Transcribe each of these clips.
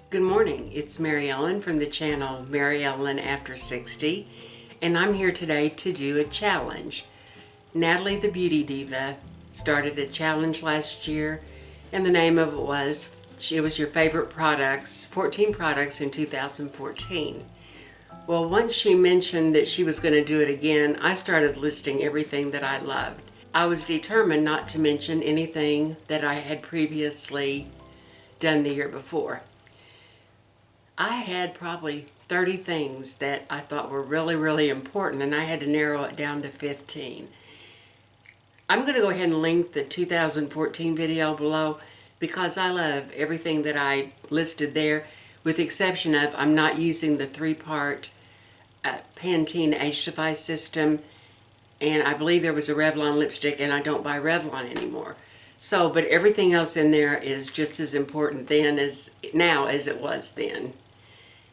Good morning, it's MaryEllen from the channel MaryEllen After 60, and I'm here today to do a challenge. Nathalie The Beauty Diva started a challenge last year, and the name of it was your favorite products, 14 products in 2014. Well, once she mentioned that she was going to do it again, I started listing everything that I loved. I was determined not to mention anything that I had previously done the year before. I had probably 30 things that I thought were really important, and I had to narrow it down to 15. I'm going to go ahead and link the 2014 video below because I love everything that I listed there, with the exception of I'm not using the 3-part Pantene Age Defy system, and I believe there was a Revlon lipstick, and I don't buy Revlon anymore. So, but everything else in there is just as important now as it was then.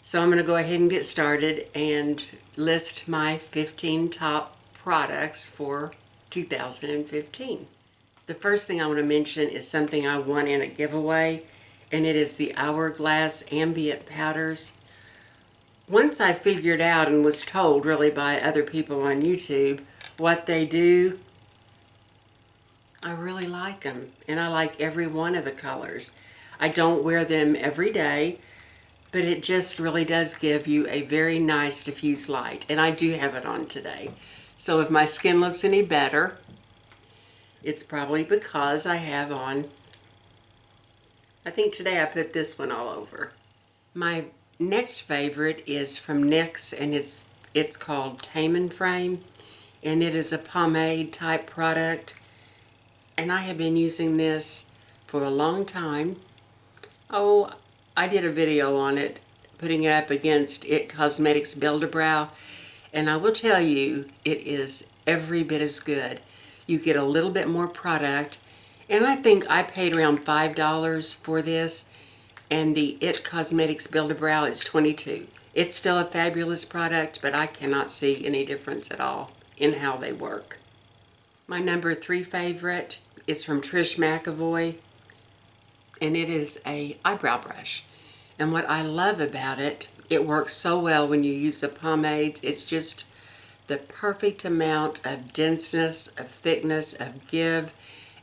So I'm going to go ahead and get started and list my 15 top products for 2015. The first thing I want to mention is something I won in a giveaway, and it is the Hourglass Ambient Powders. Once I figured out and was told really by other people on YouTube what they do, I really like them, and I like every one of the colors. I don't wear them every day, but it just really does give you a very nice diffuse light, and I do have it on today. So if my skin looks any better, it's probably because I have on, I think today I put this one all over. My next favorite is from NYX, and it's called Tame and Frame, and it is a pomade type product, and I have been using this for a long time. Oh, I did a video on it, putting it up against Cosmetics Build-A-Brow, and I will tell you, it is every bit as good. You get a little bit more product, and I think I paid around $5 for this, and the Cosmetics Build-A-Brow is $22. It's still a fabulous product, but I cannot see any difference at all in how they work. My number 3 favorite is from Trish McEvoy, and it is a eyebrow brush. And what I love about it, it works so well when you use the pomades. It's just the perfect amount of denseness, of thickness, of give.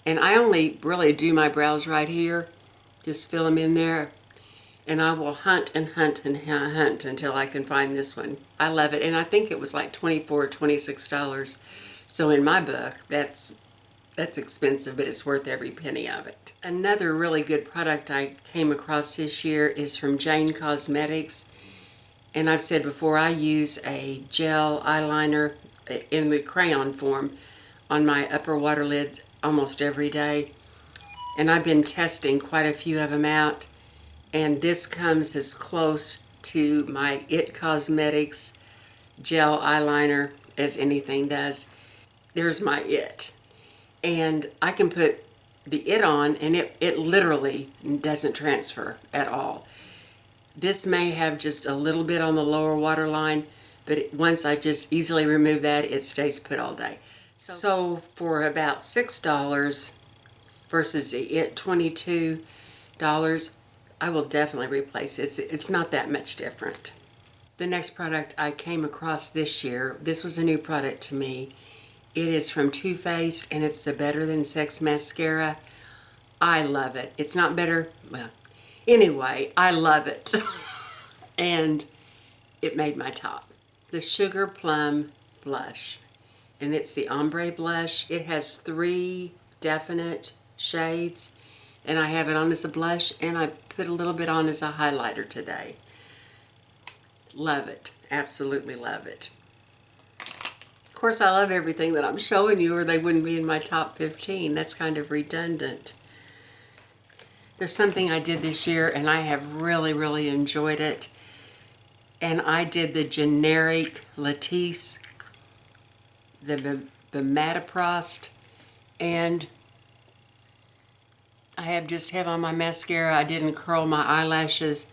And I only really do my brows right here, just fill them in there, and I will hunt and hunt and hunt until I can find this one. I love it, and I think it was like $24 or $26. So in my book, that's expensive, but it's worth every penny of it. Another really good product I came across this year is from Jane Cosmetics. And I've said before, I use a gel eyeliner in the crayon form on my upper water lid almost every day. And I've been testing quite a few of them out. And this comes as close to my Cosmetics gel eyeliner as anything does. There's my and I can put the on, and it literally doesn't transfer at all. This may have just a little bit on the lower waterline, but once I just easily remove that, it stays put all day. So for about $6 versus the $22, I will definitely replace it. It's not that much different. The next product I came across this year, this was a new product to me. It is from Too Faced, and it's the Better Than Sex mascara. I love it. It's not better, well, anyway, I love it. And it made my top. The Sugar Plum Blush, and it's the ombre blush. It has 3 definite shades, and I have it on as a blush, and I put a little bit on as a highlighter today. Love it. Absolutely love it. Of course, I love everything that I'm showing you, or they wouldn't be in my top 15. That's kind of redundant. There's something I did this year, and I have really enjoyed it. And I did the generic Latisse, the Mataprost, and I have on my mascara. I didn't curl my eyelashes,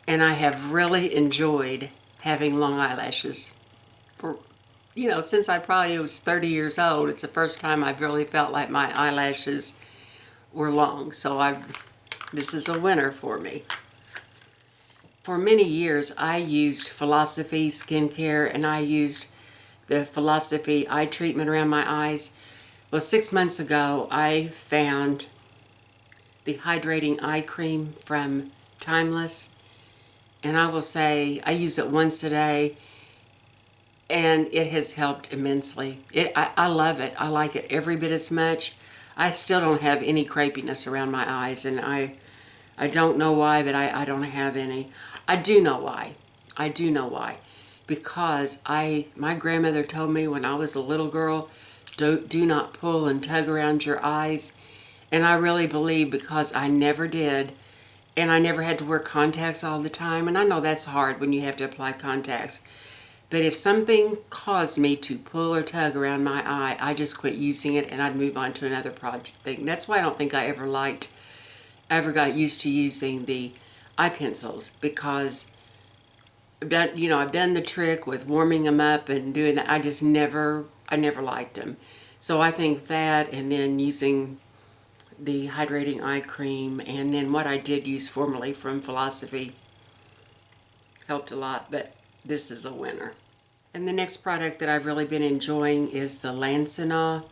and I have really enjoyed having long eyelashes. For since I probably was 30 years old, it's the first time I've really felt like my eyelashes were long. So this is a winner for me. For many years, I used Philosophy skincare, and I used the Philosophy eye treatment around my eyes. Well, 6 months ago, I found the Hydrating Eye Cream from Timeless, and I will say I use it once a day, and it has helped immensely. I love it. I like it every bit as much. I still don't have any crepiness around my eyes, and I don't know why, but I don't have any. I do know why. I do know why. Because my grandmother told me when I was a little girl, do not pull and tug around your eyes. And I really believe, because I never did, and I never had to wear contacts all the time. And I know that's hard when you have to apply contacts. But if something caused me to pull or tug around my eye, I just quit using it and I'd move on to another project thing. That's why I don't think I ever got used to using the eye pencils, because I've done the trick with warming them up and doing that. I never liked them. So I think that, and then using the Hydrating Eye Cream, and then what I did use formerly from Philosophy helped a lot, but this is a winner. And the next product that I've really been enjoying is the Lansana,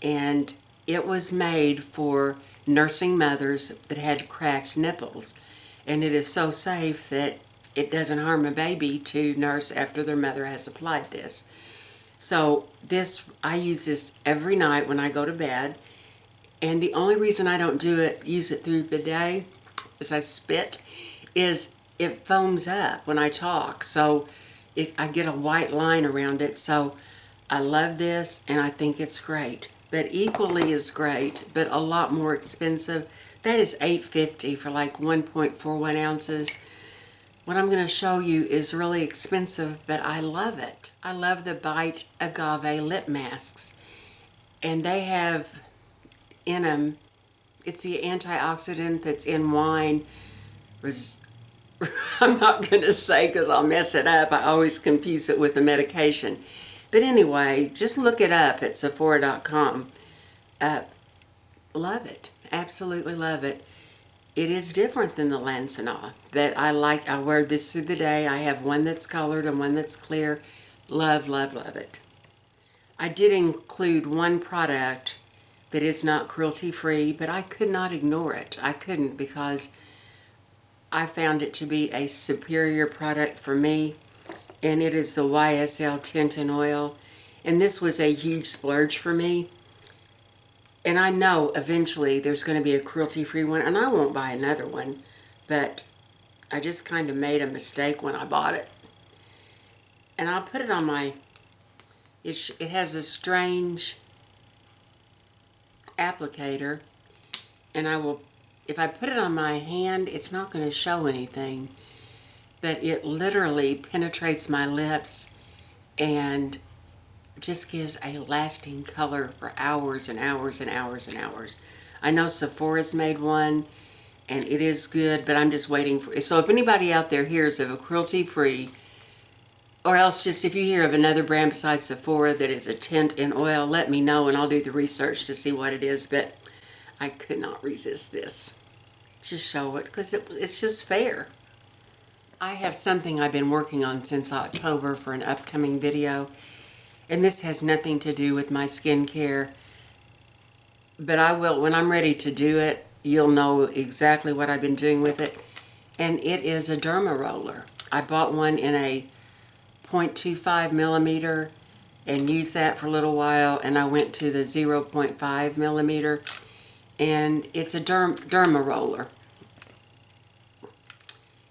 and it was made for nursing mothers that had cracked nipples. And it is so safe that it doesn't harm a baby to nurse after their mother has applied this. So I use this every night when I go to bed. And the only reason I don't use it through the day, as I spit, is it foams up when I talk. So if I get a white line around it. So I love this, and I think it's great. But equally as great, but a lot more expensive. That is $8.50 for like 1.41 ounces. What I'm going to show you is really expensive, but I love it. I love the Bite Agave lip masks. And they have in them, it's the antioxidant that's in wine. I'm not going to say because I'll mess it up. I always confuse it with the medication. But anyway, just look it up at Sephora.com. Love it. Absolutely love it. It is different than the Lansana that I like. I wear this through the day. I have one that's colored and one that's clear. Love, love, love it. I did include one product that is not cruelty-free, but I could not ignore it. I couldn't, because I found it to be a superior product for me, and it is the YSL Tint and Oil. And this was a huge splurge for me. And I know eventually there's going to be a cruelty-free one, and I won't buy another one, but I just kind of made a mistake when I bought it. And I'll put it on my, it has a strange applicator, and if I put it on my hand, it's not going to show anything, but it literally penetrates my lips and just gives a lasting color for hours and hours and hours and hours. I know Sephora's made one, and it is good, but I'm just waiting for it. So if anybody out there hears of a cruelty-free, or else just if you hear of another brand besides Sephora that is a tint and oil, let me know and I'll do the research to see what it is. But I could not resist this. Just show it, because it's just fair. I have something I've been working on since October for an upcoming video. And this has nothing to do with my skincare, but I will, when I'm ready to do it, you'll know exactly what I've been doing with it. And it is a Dermaroller. I bought one in a 0.25 millimeter and used that for a little while, and I went to the 0.5 millimeter, and it's a Dermaroller.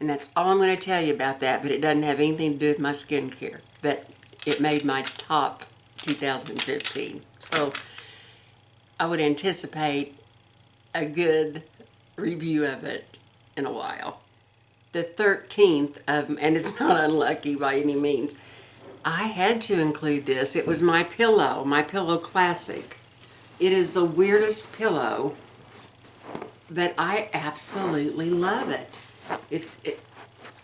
And that's all I'm going to tell you about that, but it doesn't have anything to do with my skincare. But it made my top 2015. So I would anticipate a good review of it in a while. The 13th of, and it's not unlucky by any means, I had to include this. It was my pillow classic. It is the weirdest pillow, but I absolutely love it.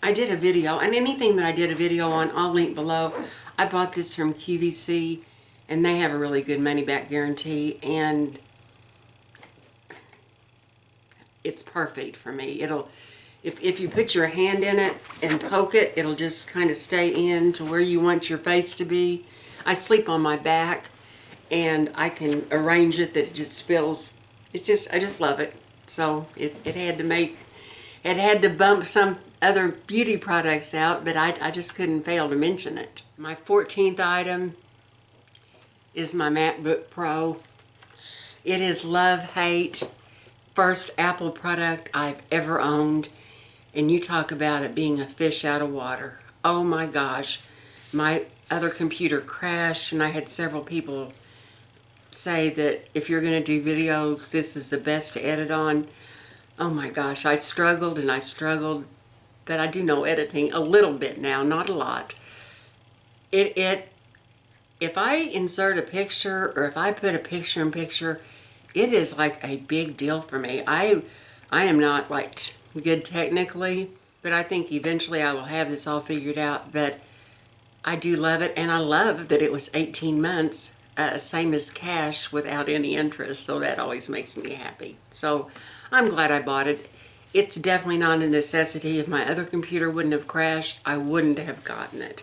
I did a video, and anything that I did a video on, I'll link below. I bought this from QVC, and they have a really good money-back guarantee, and it's perfect for me. if you put your hand in it and poke it, it'll just kind of stay in to where you want your face to be. I sleep on my back, and I can arrange it that it just feels, it's just, I just love it. So it had to bump some other beauty products out, but I just couldn't fail to mention it. My 14th item is my MacBook Pro. It is love-hate, first Apple product I've ever owned, and you talk about it being a fish out of water. Oh my gosh, my other computer crashed, and I had several people say that if you're going to do videos, this is the best to edit on. Oh my gosh, I struggled and I struggled, but I do know editing a little bit now, not a lot. If I insert a picture, or if I put a picture in picture, it is like a big deal for me. I am not like good technically, but I think eventually I will have this all figured out. But I do love it, and I love that it was 18 months, same as cash, without any interest, so that always makes me happy. So I'm glad I bought it. It's definitely not a necessity. If my other computer wouldn't have crashed, I wouldn't have gotten it,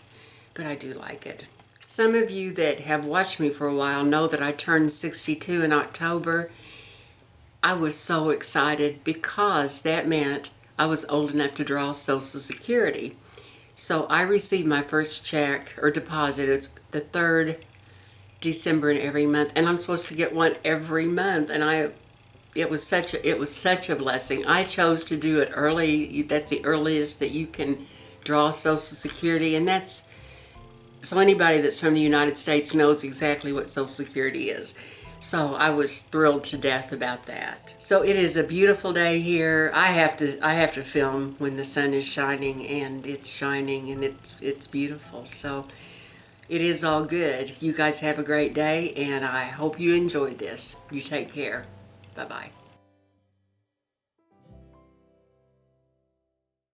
but I do like it. Some of you that have watched me for a while know that I turned 62 in October. I was so excited because that meant I was old enough to draw Social Security. So I received my first check or deposit. It's the 3rd December in every month, and I'm supposed to get one every month, and it was such a blessing. I chose to do it early. That's the earliest that you can draw Social Security, and that's so anybody that's from the United States knows exactly what Social Security is. So I was thrilled to death about that. So it is a beautiful day here. I have to film when the sun is shining, and it's shining, and it's beautiful. So it is all good. You guys have a great day, and I hope you enjoyed this. You take care. Bye-bye.